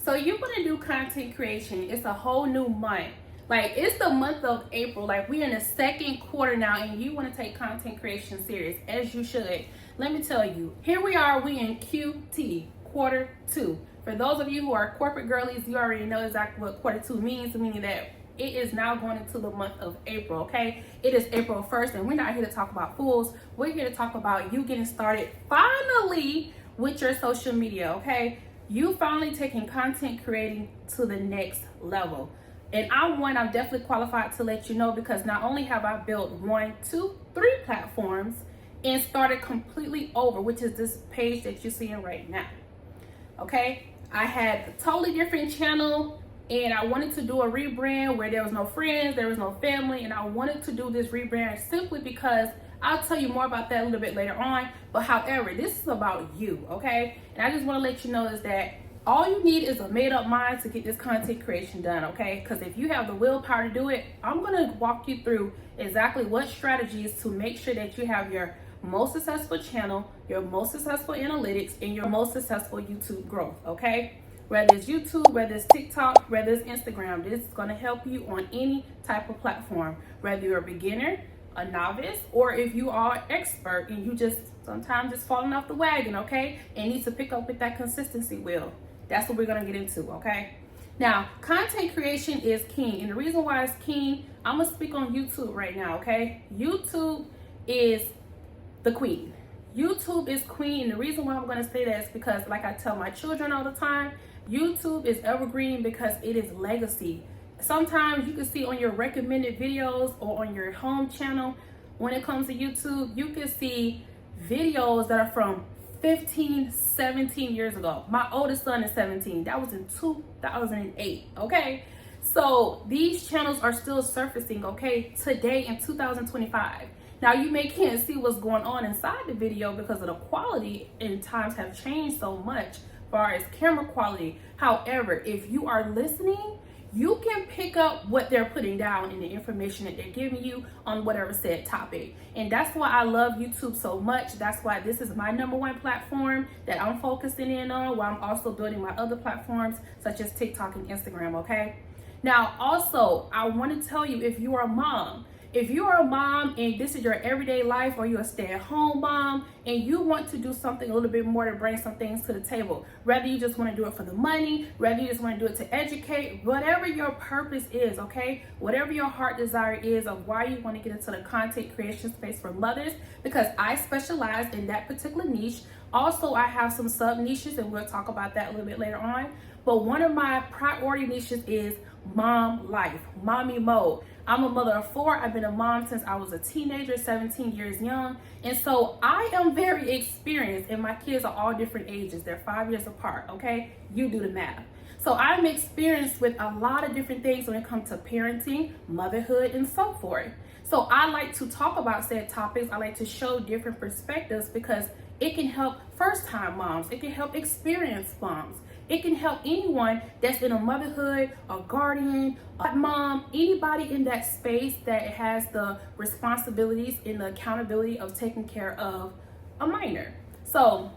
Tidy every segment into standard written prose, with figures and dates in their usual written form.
So you want to do content creation. It's a whole new month. Like, it's the month of April. Like, we're in the second quarter now, and you want to take content creation serious, as you should. Let me tell you, here we are, we in QT, quarter two. For those of you who are corporate girlies, you already know exactly what quarter two means, meaning that it is now going into the month of April, okay? It is April 1st, and we're not here to talk about fools. We're here to talk about you getting started finally with your social media, okay? You finally taking content creating to the next level. And I'm definitely qualified to let you know, because not only have I built 1, 2, 3 platforms and started completely over, which is this page that you're seeing right now, okay? I had a totally different channel, and I wanted to do a rebrand where there was no friends, there was no family, and I wanted to do this rebrand simply because I'll tell you more about that a little bit later on. But however, this is about you, okay? And I just want to let you know is that all you need is a made-up mind to get this content creation done, okay? Because if you have the willpower to do it, I'm going to walk you through exactly what strategies to make sure that you have your most successful channel, your most successful analytics, and your most successful YouTube growth, okay? Whether it's YouTube, whether it's TikTok, whether it's Instagram, this is going to help you on any type of platform, whether you're a beginner, a novice, or if you are an expert and you just sometimes just falling off the wagon, okay, and need to pick up with that consistency wheel. That's what we're going to get into, okay? Now, content creation is king, and the reason why it's king, I'm going to speak on YouTube right now, okay? YouTube is the queen. YouTube is queen, and the reason why I'm going to say that is because, like I tell my children all the time, YouTube is evergreen because it is legacy. Sometimes you can see on your recommended videos or on your home channel, when it comes to YouTube, you can see videos that are from 15, 17 years ago. My oldest son is 17. That was in 2008, okay? So these channels are still surfacing, okay, today in 2025. Now, you can't see what's going on inside the video because of the quality, and times have changed so much as far as camera quality. However, if you are listening, you can pick up what they're putting down in the information that they're giving you on whatever said topic. And that's why I love YouTube so much. That's why this is my #1 platform that I'm focusing in on, while I'm also building my other platforms such as TikTok and Instagram, okay? Now, also, I want to tell you, if you are a mom, and this is your everyday life, or you're a stay-at-home mom and you want to do something a little bit more to bring some things to the table, whether you just want to do it for the money, whether you just want to do it to educate, whatever your purpose is, okay? Whatever your heart desire is of why you want to get into the content creation space for mothers, because I specialize in that particular niche. Also, I have some sub niches, and we'll talk about that a little bit later on. But one of my priority niches is mom life, mommy mode. I'm a mother of 4. I've been a mom since I was a teenager, 17 years young. And so I am very experienced, and my kids are all different ages. They're 5 years apart, okay? You do the math. So I'm experienced with a lot of different things when it comes to parenting, motherhood, and so forth. So I like to talk about said topics. I like to show different perspectives because it can help first-time moms. It can help experienced moms. It can help anyone that's in a motherhood, a guardian, a mom, anybody in that space that has the responsibilities and the accountability of taking care of a minor. So,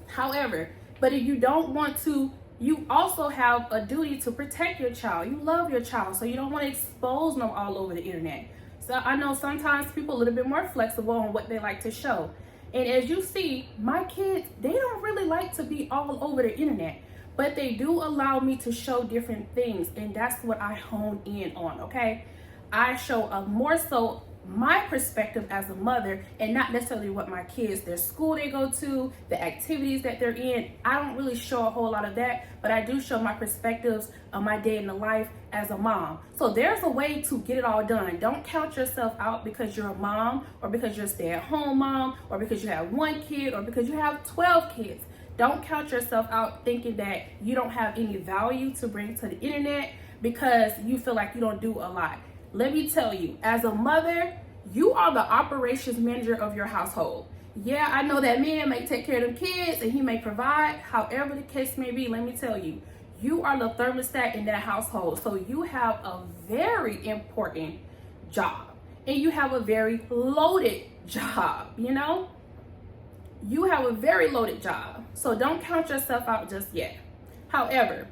however, but if you don't want to, you also have a duty to protect your child. You love your child, so you don't want to expose them all over the internet. So I know sometimes people are a little bit more flexible on what they like to show. And as you see, my kids, they don't really like to be all over the internet, but they do allow me to show different things, and that's what I hone in on, okay? I show a more so my perspective as a mother, and not necessarily what my kids, their school they go to, the activities that they're in. I don't really show a whole lot of that, but I do show my perspectives of my day in the life as a mom. So there's a way to get it all done. Don't count yourself out because you're a mom, or because you're a stay-at-home mom, or because you have 1 kid, or because you have 12 kids. Don't count yourself out thinking that you don't have any value to bring to the internet because you feel like you don't do a lot. Let me tell you, as a mother, you are the operations manager of your household. Yeah, I know that man may take care of them kids and he may provide. However the case may be, let me tell you, you are the thermostat in that household. So you have a very important job, and you have a very loaded job, you know? You have a very loaded job. So don't count yourself out just yet. However,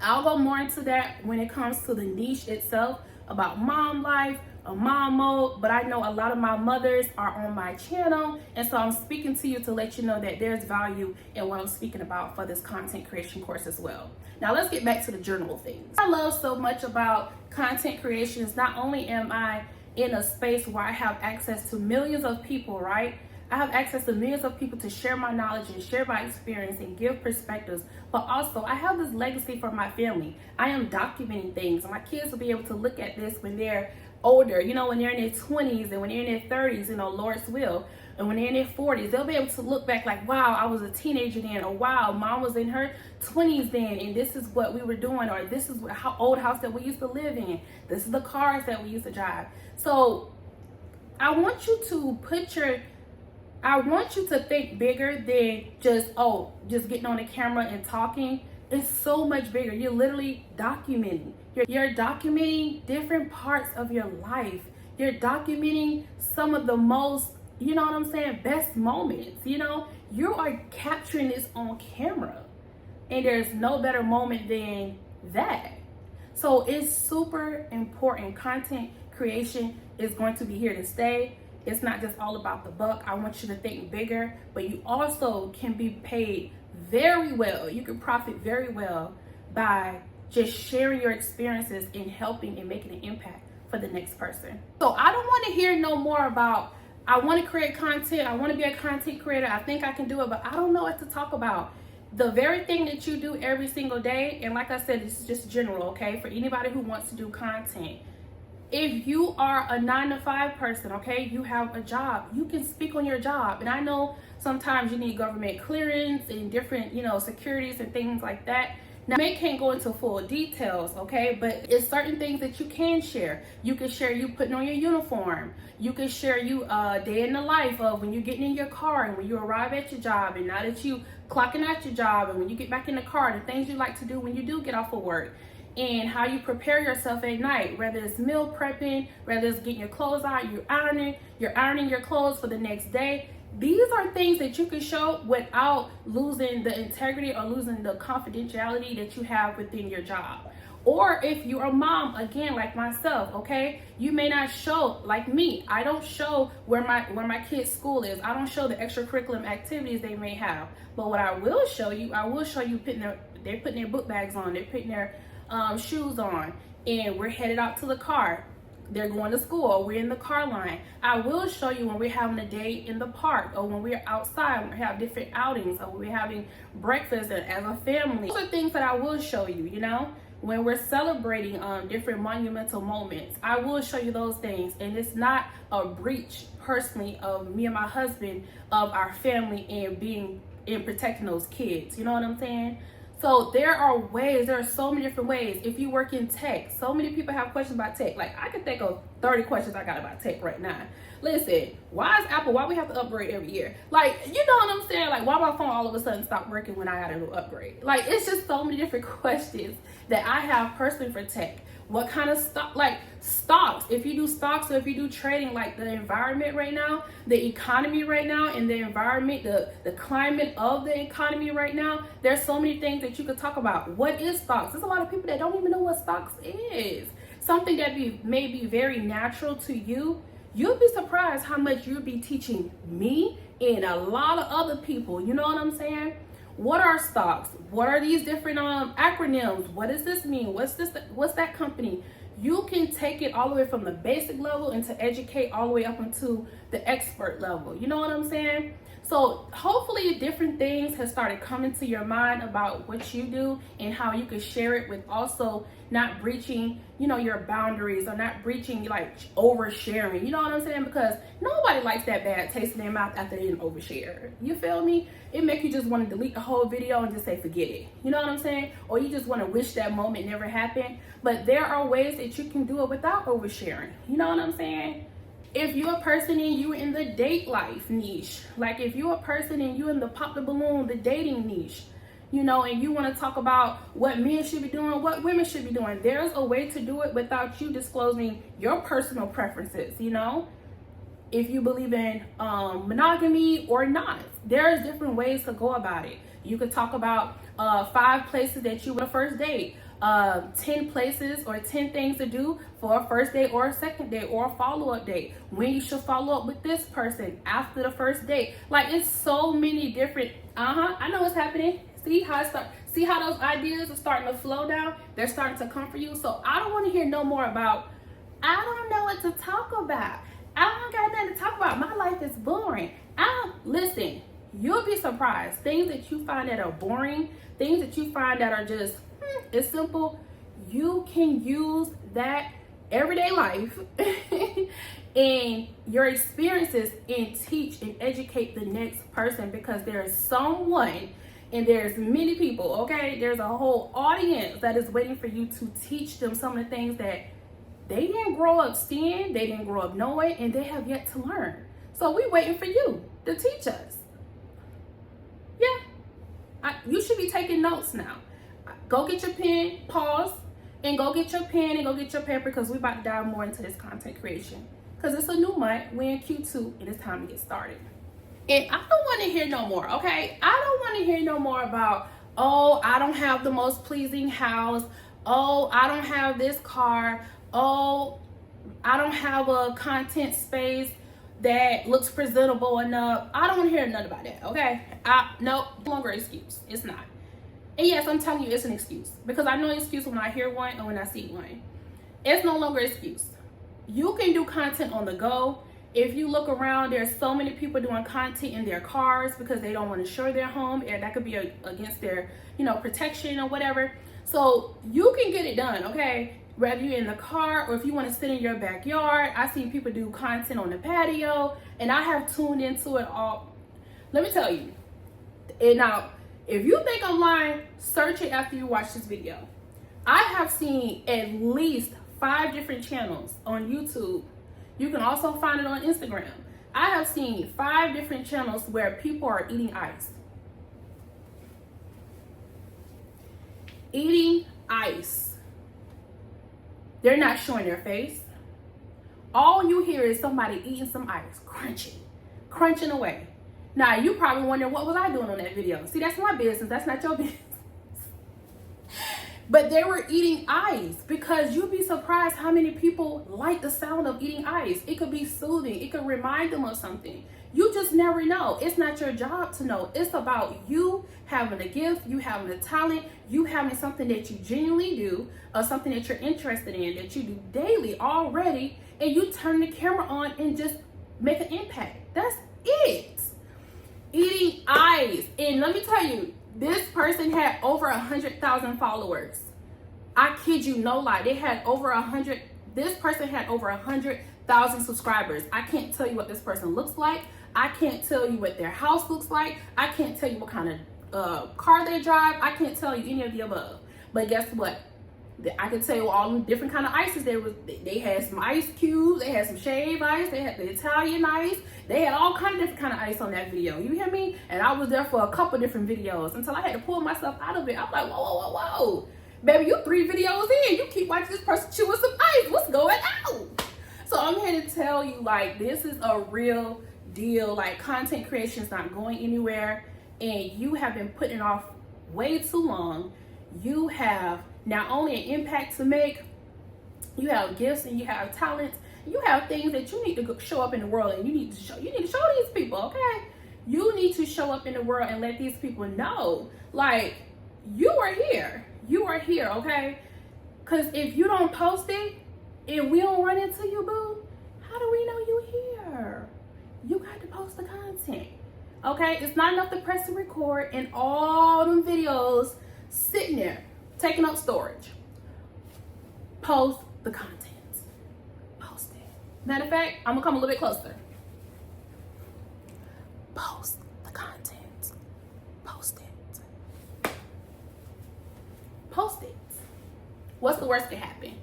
I'll go more into that when it comes to the niche itself about mom life, a mom mode, but I know a lot of my mothers are on my channel, and so I'm speaking to you to let you know that there's value in what I'm speaking about for this content creation course as well. Now let's get back to the general things. I love so much about content creation is not only am I in a space where I have access to millions of people, right? I have access to millions of people to share my knowledge and share my experience and give perspectives. But also, I have this legacy for my family. I am documenting things. My kids will be able to look at this when they're older, you know, when they're in their 20s and when they're in their 30s, you know, Lord's will. And when they're in their 40s, they'll be able to look back like, wow, I was a teenager then, or wow, mom was in her 20s then, and this is what we were doing, or this is how old house that we used to live in. This is the cars that we used to drive. So I want you to think bigger than just getting on the camera and talking. It's so much bigger. You're literally documenting. You're documenting different parts of your life. You're documenting some of the most, you know what I'm saying, best moments. You know, you are capturing this on camera. And there's no better moment than that. So it's super important. Content creation is going to be here to stay. It's not just all about the buck. I want you to think bigger, but you also can be paid very well. You can profit very well by just sharing your experiences and helping and making an impact for the next person. So I don't want to hear no more about, I want to create content, I want to be a content creator, I think I can do it, but I don't know what to talk about. The very thing that you do every single day, and like I said, this is just general, okay, for anybody who wants to do content. If you are a 9-to-5 person, okay, you have a job, you can speak on your job. And I know sometimes you need government clearance and different, you know, securities and things like that. Now, I can't go into full details, okay, but it's certain things that you can share. You can share you putting on your uniform. You can share you day in the life of when you're getting in your car and when you arrive at your job, and now that you clocking out your job, and when you get back in the car, the things you like to do when you do get off of work, and how you prepare yourself at night, whether it's meal prepping, whether it's getting your clothes out, you're ironing your clothes for the next day. These are things that you can show without losing the integrity or losing the confidentiality that you have within your job. Or if you're a mom, again, like myself, okay, you may not show, like me, I don't show where my kids' school is. I don't show the extracurricular activities they may have. But what I will show you they're putting their book bags on, they're putting their shoes on, and we're headed out to the car. They're going to school, or we're in the car line. I will show you when we're having a day in the park, or when we're outside, when we have different outings, or we're having breakfast as a family. Those are things that I will show you, you know, when we're celebrating different monumental moments. I will show you those things, and it's not a breach personally of me and my husband, of our family, and protecting those kids. You know what I'm saying? So there are so many different ways. If you work in tech, so many people have questions about tech. Like, I can think of 30 questions I got about tech right now. Listen, why we have to upgrade every year? Like, you know what I'm saying? Like, why my phone all of a sudden stopped working when I got to upgrade? Like, it's just so many different questions that I have personally for tech. What kind of stocks, if you do stocks, or if you do trading, like the environment right now, the economy right now, and the environment, the climate of the economy right now, there's so many things that you could talk about. What is stocks? There's a lot of people that don't even know what stocks is. Something that may be very natural to you. You'll be surprised how much you'll be teaching me and a lot of other people. You know what I'm saying? What are stocks? What are these different acronyms? What does this mean? What's that company? You can take it all the way from the basic level and to educate all the way up into the expert level. You know what I'm saying? So hopefully different things have started coming to your mind about what you do and how you can share it with also not breaching, you know, your boundaries, or not breaching, like oversharing. You know what I'm saying? Because nobody likes that bad taste in their mouth after they didn't overshare. You feel me? It makes you just want to delete the whole video and just say forget it. You know what I'm saying? Or you just want to wish that moment never happened. But there are ways that you can do it without oversharing. You know what I'm saying? If you're a person and you in the date life niche, like if you're a person and you in the pop the balloon, the dating niche, you know, and you want to talk about what men should be doing, what women should be doing, there's a way to do it without you disclosing your personal preferences, you know? If you believe in monogamy or not, there's different ways to go about it. You could talk about 5 places that you went first date, 10 places or 10 things to do for a first date or a second date or a follow-up date. When you should follow up with this person after the first date. Like, it's so many different, I know what's happening. See how those ideas are starting to flow down? They're starting to come for you. So I don't want to hear no more about, I don't know what to talk about. I don't got nothing to talk about. My life is boring. Listen, you'll be surprised. Things that you find that are boring, things that you find that are just, it's simple. You can use that everyday life and your experiences and teach and educate the next person, because there is someone and there's many people, okay? There's a whole audience that is waiting for you to teach them some of the things that they didn't grow up seeing, they didn't grow up knowing, and they have yet to learn. So we waiting for you to teach us. Yeah, you should be taking notes now. Go get your pen, pause, and go get your pen and go get your paper, because we're about to dive more into this content creation. Because it's a new month, we're in Q2, and it's time to get started. And I don't want to hear no more, okay? I don't want to hear no more about, oh, I don't have the most pleasing house. Oh, I don't have this car. Oh, I don't have a content space that looks presentable enough. I don't want to hear nothing about that, okay? No longer an excuse. It's not. And yes, I'm telling you, it's an excuse, because I know an excuse when I hear one and when I see one. It's no longer an excuse. You can do content on the go. If you look around, there's so many people doing content in their cars because they don't want to show their home, and that could be against their, protection or whatever. So you can get it done, okay? Whether you're in the car or if you want to sit in your backyard. I see people do content on the patio, and I have tuned into it all. Let me tell you. And now, if you think I'm lying, search it after you watch this video. I have seen at least 5 different channels on YouTube. You can also find it on Instagram. I have seen 5 different channels where people are eating ice. Eating ice. They're not showing their face. All you hear is somebody eating some ice, crunching away. Now, you probably wonder, what was I doing on that video? See, that's my business. That's not your business. But they were eating ice, because you'd be surprised how many people like the sound of eating ice. It could be soothing. It could remind them of something. You just never know. It's not your job to know. It's about you having a gift, you having a talent, you having something that you genuinely do, or something that you're interested in, that you do daily already, and you turn the camera on and just make an impact. That's it. Eating ice. And let me tell you, this person had over 100,000 followers. I kid you, no lie. This person had over 100,000 subscribers. I can't tell you what this person looks like. I can't tell you what their house looks like. I can't tell you what kind of car they drive. I can't tell you any of the above. But guess what? I can tell you all the different kind of ices. They had some ice cubes. They had some shave ice. They had the Italian ice. They had all kind of different kind of ice on that video. You hear me? And I was there for a couple different videos until I had to pull myself out of it. I'm like, whoa. Baby, you 3 videos in. You keep watching this person chewing some ice. What's going on? So I'm here to tell you, like, this is a real deal. Like, content creation is not going anywhere. And you have been putting off way too long. You have not only an impact to make, you have gifts and you have talents. You have things that you need to show up in the world, and you need to show these people, okay? You need to show up in the world and let these people know, like, you are here. You are here, okay? Because if you don't post it and we don't run into you, boo, how do we know you here? You got to post the content, okay? It's not enough to press and record and all them videos sitting there taking up storage. Post the content. Post it. Matter of fact, I'm gonna come a little bit closer. Post the content. Post it. Post it. What's the worst that happen?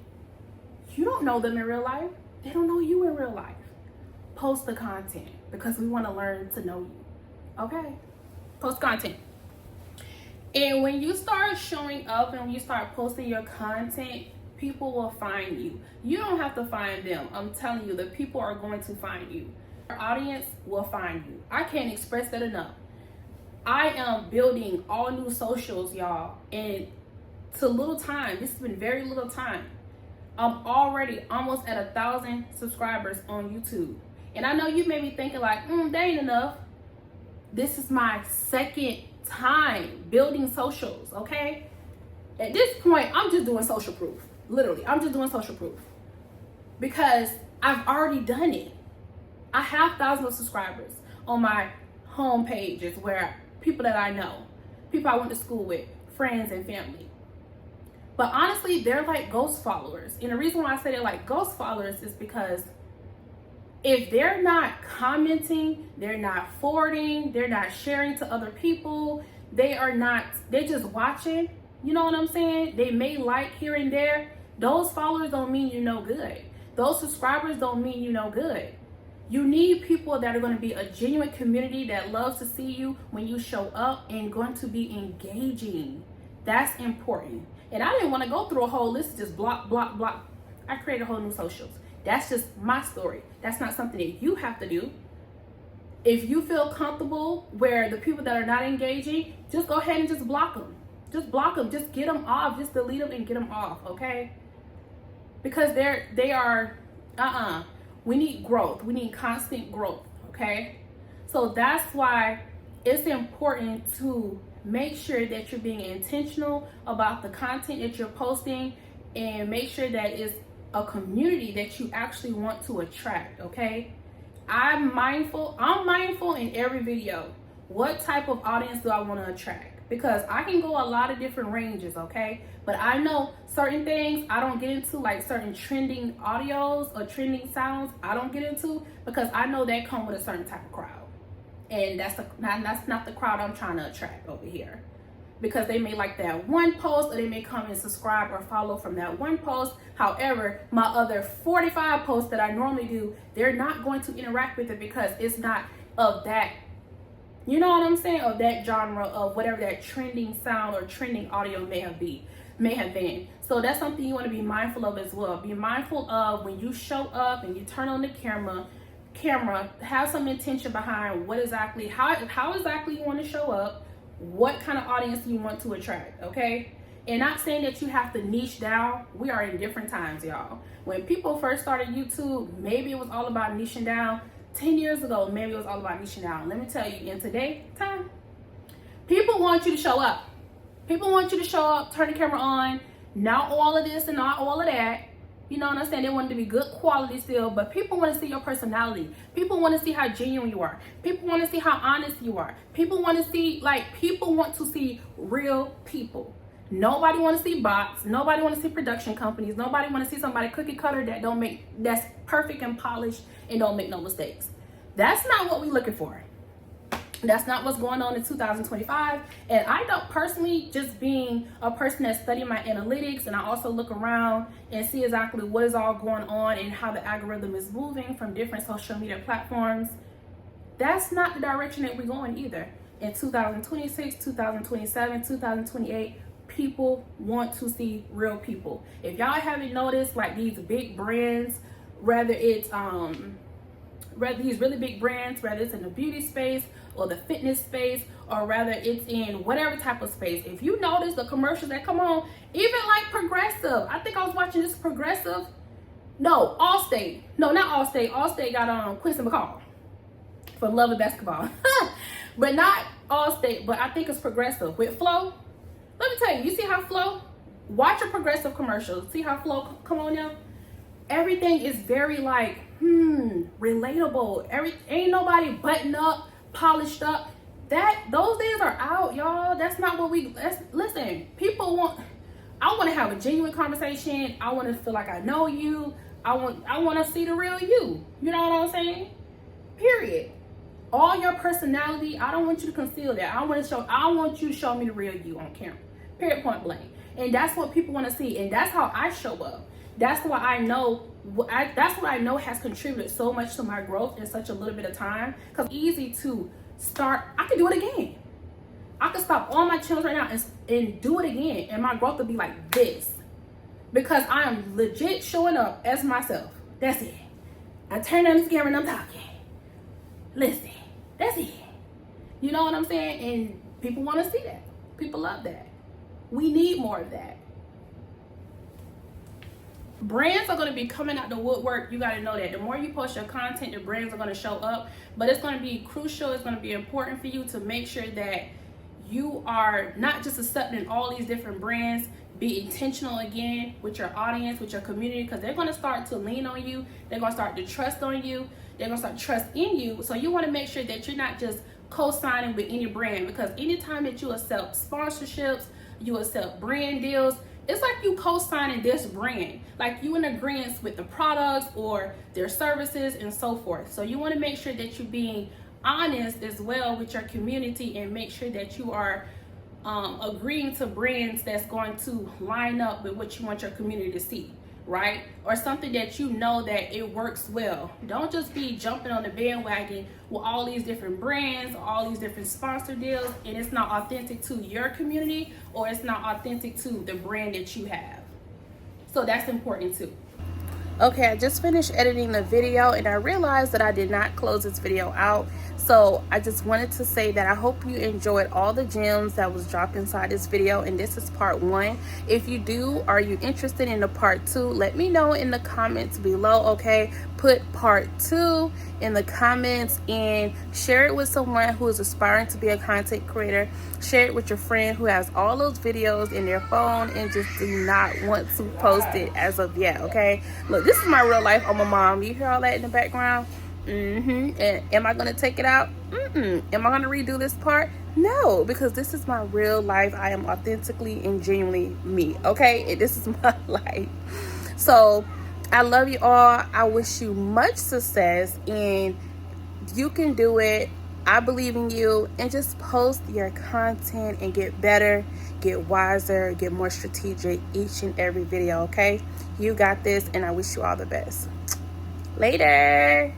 You don't know them in real life. They don't know you in real life. Post the content, because we want to learn to know you. Okay? Post content. And when you start showing up and when you start posting your content, people will find you. You don't have to find them. I'm telling you, the people are going to find you. Your audience will find you. I can't express that enough. I am building all new socials, y'all. And to little time. This has been very little time. I'm already almost at 1,000 subscribers on YouTube. And I know you may be thinking like, that ain't enough. This is my second time building socials, okay? At this point, I'm just doing social proof. Literally, I'm just doing social proof. Because I've already done it. I have thousands of subscribers on my home pages where people that I know, people I went to school with, friends and family. But honestly, they're like ghost followers. And the reason why I say they're like ghost followers is because if they're not commenting, they're not forwarding, they're not sharing to other people, they're just watching, you know what I'm saying? They may like here and there. Those followers don't mean you're no good. Those subscribers don't mean you're no good. You need people that are going to be a genuine community that loves to see you when you show up and going to be engaging. That's important. And I didn't want to go through a whole list of just block. I created a whole new socials. That's just my story. That's not something that you have to do. If you feel comfortable where the people that are not engaging, just go ahead and just block them. Just block them. Just get them off. Just delete them and get them off, okay? Because they are, we need growth. We need constant growth, okay? So that's why it's important to make sure that you're being intentional about the content that you're posting and make sure that it's a community that you actually want to attract, okay? I'm mindful in every video. What type of audience do I want to attract? Because I can go a lot of different ranges, okay? But I know certain things I don't get into, like certain trending audios or trending sounds I don't get into because I know they come with a certain type of crowd. And that's not the crowd I'm trying to attract over here. Because they may like that one post, or they may come and subscribe or follow from that one post. However, my other 45 posts that I normally do, they're not going to interact with it because it's not of that, you know what I'm saying, of that genre of whatever that trending sound or trending audio may have been. So that's something you want to be mindful of as well. Be mindful of when you show up and you turn on the camera, have some intention behind what exactly, how exactly you want to show up, what kind of audience you want to attract, okay? And not saying that you have to niche down. We are in different times, y'all. When people first started YouTube, maybe it was all about niching down. 10 years ago, maybe it was all about niching down. Let me tell you, in today's time, people want you to show up. People want you to show up, turn the camera on, not all of this and not all of that. You know what I'm saying? They want it to be good quality still, but people want to see your personality. People want to see how genuine you are. People want to see how honest you are. People want to see real people. Nobody want to see bots. Nobody want to see production companies. Nobody want to see somebody cookie cutter that's perfect and polished and don't make no mistakes. That's not what we're looking for. That's not what's going on in 2025. And I don't personally, just being a person that study my analytics, and I also look around and see exactly what is all going on and how the algorithm is moving from different social media platforms. That's not the direction that we're going either. In 2026, 2027, 2028, people want to see real people. If y'all haven't noticed, like these big brands, whether it's these really big brands, whether it's in the beauty space or the fitness space, or rather it's in whatever type of space. If you notice the commercials that come on, even like Progressive, I think I was watching this Progressive, no, Allstate, no, not Allstate. Allstate got Quincy McCall from Love and Basketball, but not Allstate, but I think it's Progressive with Flo. Let me tell you, you see how Flo, watch a Progressive commercial, see how Flo come on now? Everything is very like, relatable. Ain't nobody buttoned up, polished up. Those days are out, y'all. That's not what listen, I want to have a genuine conversation. I want to feel like I know you. I want to see the real you. You know what I'm saying? Period. All your personality, I don't want you to conceal that. I want you to show me the real you on camera. Period, point blank. And that's what people want to see. And that's how I show up. That's why I know. That's what I know has contributed so much to my growth in such a little bit of time. Because it's easy to start. I can do it again. I can stop all my channels right now and do it again, and my growth will be like this, because I am legit showing up as myself. That's it. I turn on the camera and I'm talking. Listen, that's it. You know what I'm saying? And people want to see that. People love that. We need more of that. Brands are going to be coming out the woodwork. You got to know that the more you post your content, the brands are going to show up. But it's going to be crucial, it's going to be important for you to make sure that you are not just accepting all these different brands. Be intentional again with your audience, with your community, because they're going to start to lean on you. They're going to start to trust on you. They're going to start to trust in you. So you want to make sure that you're not just co-signing with any brand, because anytime that you accept sponsorships, you accept brand deals, it's like you co-signing this brand, like you in agreement with the products or their services and so forth. So you want to make sure that you're being honest as well with your community, and make sure that you are agreeing to brands that's going to line up with what you want your community to see, right? Or something that you know that it works well. Don't just be jumping on the bandwagon with all these different brands, all these different sponsor deals, and it's not authentic to your community, or it's not authentic to the brand that you have. So that's important too. Okay, I just finished editing the video and I realized that I did not close this video out. So I just wanted to say that I hope you enjoyed all the gems that was dropped inside this video, and this is part 1. If you do, are you interested in the part 2? Let me know in the comments below, okay? Put part 2 in the comments and share it with someone who is aspiring to be a content creator. Share it with your friend who has all those videos in their phone and just do not want to post it as of yet, okay? Look, this is my real life. I'm a mom. You hear all that in the background? And am I gonna take it out? Am I gonna redo this part? No, because this is my real life. I am authentically and genuinely me, okay? This is my life. So I love you all. I wish you much success, and you can do it. I believe in you, and just post your content and get better, get wiser, get more strategic each and every video, okay? You got this, and I wish you all the best. Later.